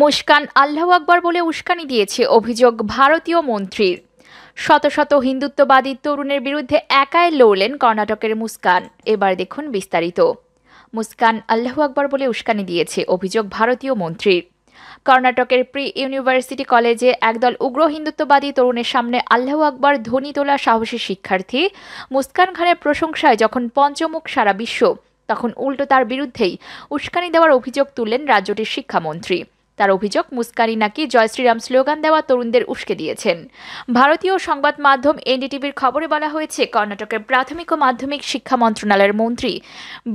মুস্কান আল্লাহু আকবার বলে উস্কানি দিয়েছে অভিযোগ ভারতীয় মন্ত্রীর। শত শত হিন্দুত্ববাদী তরুণের বিরুদ্ধে একাই লড়লেন কর্ণাটকের মুস্কান। এবার দেখুন বিস্তারিত। মুস্কান আল্লাহু আকবার বলে উস্কানি দিয়েছে অভিযোগ ভারতীয় মন্ত্রীর। কর্ণাটকের প্রি ইউনিভার্সিটি কলেজে একদল উগ্র হিন্দুত্ববাদী তরুণের সামনে আল্লাহু আকবার ধ্বনি তোলা সাহসী শিক্ষার্থী মুস্কান খানের প্রশংসায় যখন পঞ্চমুখ সারা বিশ্ব, তখন উল্টো তার বিরুদ্ধেই উস্কানি দেওয়ার অভিযোগ তুললেন রাজ্যটির শিক্ষামন্ত্রী। তার অভিযোগ, মুস্কানি নাকি জয় শ্রীরাম স্লোগান দেওয়া তরুণদের উস্কে দিয়েছেন। ভারতীয় সংবাদ মাধ্যম এনডিটিভির খবরে বলা হয়েছে, কর্ণাটকের প্রাথমিক ও মাধ্যমিক শিক্ষা মন্ত্রণালয়ের মন্ত্রী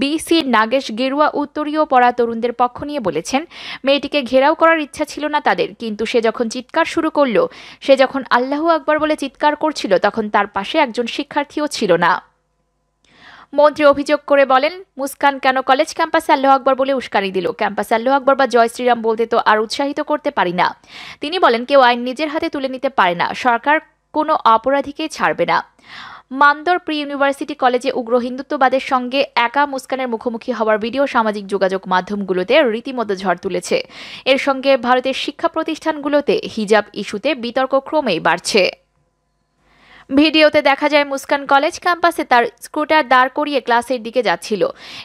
বি.সি. নাগেশ গেরুয়া উত্তরীয় পড়া তরুণদের পক্ষ নিয়ে বলেছেন, মেয়েটিকে ঘেরাও করার ইচ্ছা ছিল না তাদের, কিন্তু সে যখন চিৎকার শুরু করলো, সে যখন আল্লাহু আকবার বলে চিৎকার করছিল, তখন তার পাশে একজন শিক্ষার্থীও ছিল না। মন্ত্রী অভিযোগ করে বলেন, মুস্কান কেন কলেজ ক্যাম্পাসে আল্লাহু আকবার বলে উস্কানি দিল? ক্যাম্পাসে আল্লাহু আকবার বা জয় শ্রীরাম বলতে তো আর উৎসাহিত করতে পারি না। তিনি বলেন, কেউ আইন নিজের হাতে তুলে নিতে পারে না, সরকার কোনো অপরাধীকেই ছাড়বে না। মান্দর প্রি ইউনিভার্সিটি কলেজে উগ্র হিন্দুত্ববাদের সঙ্গে একা মুস্কানের মুখোমুখি হওয়ার ভিডিও সামাজিক যোগাযোগ মাধ্যমগুলোতে রীতিমতো ঝড় তুলেছে। এর সঙ্গে ভারতের শিক্ষা প্রতিষ্ঠানগুলোতে হিজাব ইস্যুতে বিতর্ক ক্রমেই বাড়ছে। ভিডিওতে দেখা যায়, মুস্কান কলেজ ক্যাম্পাসে তার স্কুটার দাঁড় করিয়ে ক্লাসের দিকে যাচ্ছিল।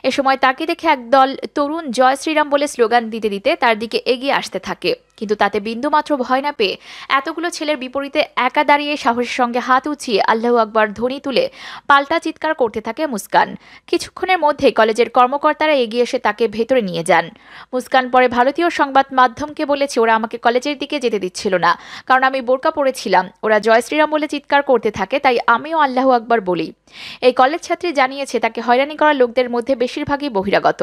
এ সময় তাকে দেখে একদল তরুণ জয় শ্রীরাম বলে স্লোগান দিতে দিতে তার দিকে এগিয়ে আসতে থাকে, কিন্তু তাতে বিন্দুমাত্র ভয় না পেয়ে এতগুলো ছেলের বিপরীতে একা দাঁড়িয়ে সাহসের সঙ্গে হাত উঁচিয়ে আল্লাহু আকবার ধ্বনি তুলে পাল্টা চিৎকার করতে থাকে মুস্কান। কিছুক্ষণের মধ্যেই কলেজের কর্মকর্তারা এগিয়ে এসে তাকে ভেতরে নিয়ে যান। মুস্কান পরে ভারতীয় সংবাদ মাধ্যমকে বলেছে, ওরা আমাকে কলেজের দিকে যেতে দিচ্ছিল না, কারণ আমি বোরকা পরেছিলাম। ওরা জয় শ্রীরাম বলে চিৎকার করতে থাকে, তাই আমিও আল্লাহু আকবার বলি। এই কলেজ ছাত্রী জানিয়েছে, তাকে হয়রানি করা লোকদের মধ্যে বেশিরভাগই বহিরাগত।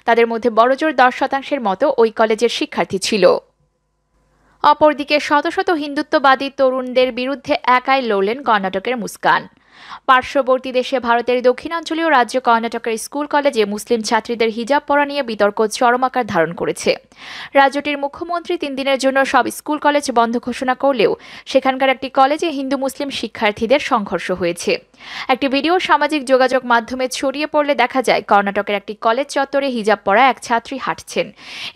তাদের মধ্যে বড়জোর 10% মতো ওই কলেজের শিক্ষার্থী ছিল। অপরদিকে শত শত হিন্দুত্ববাদী তরুণদের বিরুদ্ধে একাই লড়লেন কর্ণাটকের মুস্কান। পার্শ্ববর্তী দেশে ভারতের দক্ষিণাঞ্চলীয় রাজ্য কর্ণাটকের স্কুল কলেজে মুসলিম ছাত্রীদের হিজাব পরা নিয়ে বিতর্ক চরম আকার ধারণ করেছে। রাজ্যটির মুখ্যমন্ত্রী 3 দিনের জন্য সব স্কুল কলেজ বন্ধ ঘোষণা করলেও সেখানকার একটি কলেজে হিন্দু মুসলিম শিক্ষার্থীদের সংঘর্ষ হয়েছে। একটি ভিডিও সামাজিক যোগাযোগ মাধ্যমে ছড়িয়ে পড়লে দেখা যায়, কর্ণাটকের একটি কলেজ চত্বরে হিজাব পরা এক ছাত্রী হাঁটছেন।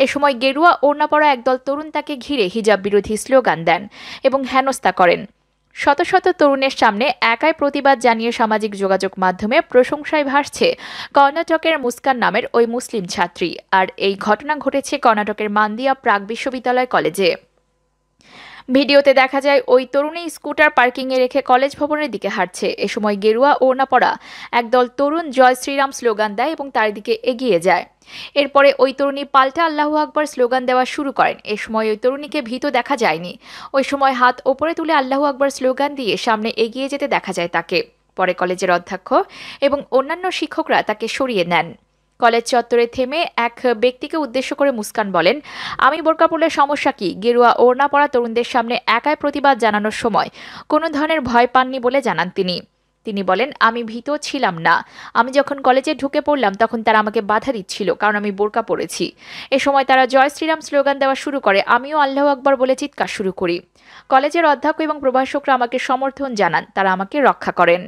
এ সময় গেরুয়া ওড়না পরা একদল তরুণ তাকে ঘিরে হিজাব বিরোধী স্লোগান দেন এবং হেনস্থা করেন। শত শত তরুণের সামনে একাই প্রতিবাদ জানিয়ে সামাজিক যোগাযোগ মাধ্যমে প্রশংসায় ভাসছে কর্ণাটকের মুস্কান নামের ওই মুসলিম ছাত্রী। আর এই ঘটনা ঘটেছে কর্ণাটকের মান্দিয়া প্রাক বিশ্ববিদ্যালয় কলেজে। ভিডিওতে দেখা যায়, ওই তরুণী স্কুটার পার্কিংয়ে রেখে কলেজ ভবনের দিকে হাঁটছে। এ সময় গেরুয়া ওড়না পরা একদল তরুণ জয় শ্রীরাম স্লোগান দেয় এবং তার দিকে এগিয়ে যায়। এরপরে ওই তরুণী পাল্টা আল্লাহু আকবার স্লোগান দেওয়া শুরু করেন। এ সময় ওই তরুণীকে ভীত দেখা যায়নি। ওই সময় হাত ওপরে তুলে আল্লাহু আকবার স্লোগান দিয়ে সামনে এগিয়ে যেতে দেখা যায় তাকে। পরে কলেজের অধ্যক্ষ এবং অন্যান্য শিক্ষকরা তাকে সরিয়ে নেন। কলেজ চত্বরে থেমে এক ব্যক্তিকে উদ্দেশ্য করে মুস্কান বলেন, আমি বোরকা পরলে সমস্যা কি? গেরুয়া ওড়না পরা তরুণদের সামনে একাই প্রতিবাদ জানানোর সময় কোনো ধরনের ভয় পাননি বলে জানান তিনি বলেন, আমি ভীত ছিলাম না। আমি যখন কলেজে ঢুকে পড়লাম তখন তারা আমাকে বাধা দিচ্ছিল, কারণ আমি বোরকা পরেছি। এ সময় তারা জয় শ্রীরাম স্লোগান দেওয়া শুরু করে, আমিও আল্লাহু আকবার বলে চিৎকার শুরু করি। কলেজের অধ্যক্ষ এবং প্রভাষকরা আমাকে সমর্থন জানান, তারা আমাকে রক্ষা করেন।